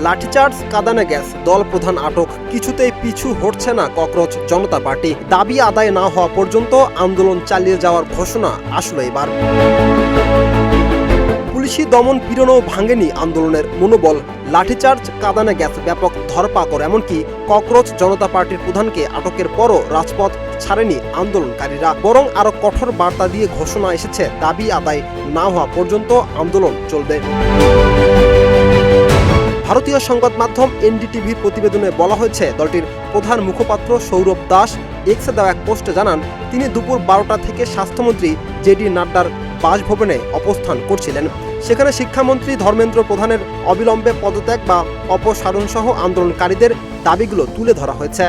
লাঠিচার্জ, কাঁদানে gas, দল প্রধান আটক, কিছুতেই পিছু হটছে না ককরোচ জনতা পার্টি। দাবি আদায় না হওয়া পর্যন্ত আন্দোলন চালিয়ে যাওয়ার ঘোষণা আসলো এবার। পুলিশি দমন পীড়নও ভাঙেনি আন্দোলনের মনোবল। লাঠিচার্জ, কাঁদানে গ্যাস, ব্যাপক ধরপাকড়, এমনকি ককরোচ জনতা পার্টির প্রধানকে আটকের পরও রাজপথ ছাড়েনি আন্দোলনকারীরা, বরং আরো কঠোর বার্তা দিয়ে ঘোষণা এসেছে, দাবি আদায় না হওয়া পর্যন্ত আন্দোলন চলবে। ভারতীয় সংবাদ মাধ্যম এনডিটিভির প্রতিবেদনে বলা হয়েছে, দলটির প্রধান মুখপাত্র সৌরভ দাস এক্সে দেওয়া এক পোস্টে জানান, তিনি দুপুর 12টা থেকে স্বাস্থ্যমন্ত্রী জেডি নাড্ডার বাসভবনে অবস্থান করছিলেন। সেখানে শিক্ষামন্ত্রী ধর্মেন্দ্র প্রধানের অবিলম্বে পদত্যাগ বা অপসারণ সহ আন্দোলনকারীদের দাবিগুলো তুলে ধরা হয়েছে।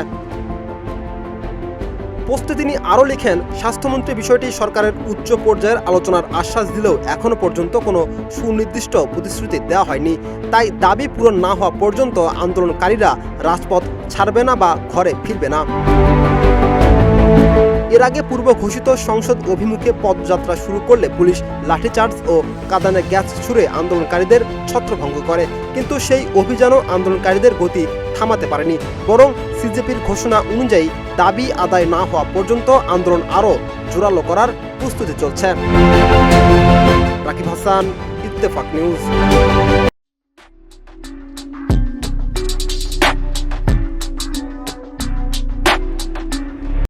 পোস্টে তিনি আরও লিখেন, স্বাস্থ্যমন্ত্রী বিষয়টি সরকারের উচ্চ পর্যায়ের আলোচনার আশ্বাস দিলেও এখনও পর্যন্ত কোনো সুনির্দিষ্ট প্রতিশ্রুতি দেওয়া হয়নি। তাই দাবি পূরণ না হওয়া পর্যন্ত আন্দোলনকারীরা রাজপথ ছাড়বে না বা ঘরে ফিরবে না। এর আগে পূর্ব ঘোষিত সংসদ অভিমুখে পদযাত্রা শুরু করলে পুলিশ লাঠিচার্জ ও কাঁদানে গ্যাস ছুড়ে আন্দোলনকারীদের ছত্রভঙ্গ করে, কিন্তু সেই অভিযানও আন্দোলনকারীদের গতি থামাতে পারেনি। বরং সিজেপির ঘোষণা অনুযায়ী দাবি আদায় না হওয়া পর্যন্ত আন্দোলন আরও জোরালো করার প্রস্তুতি চলছে। রাকিব হাসান, ইত্তেফাক নিউজ।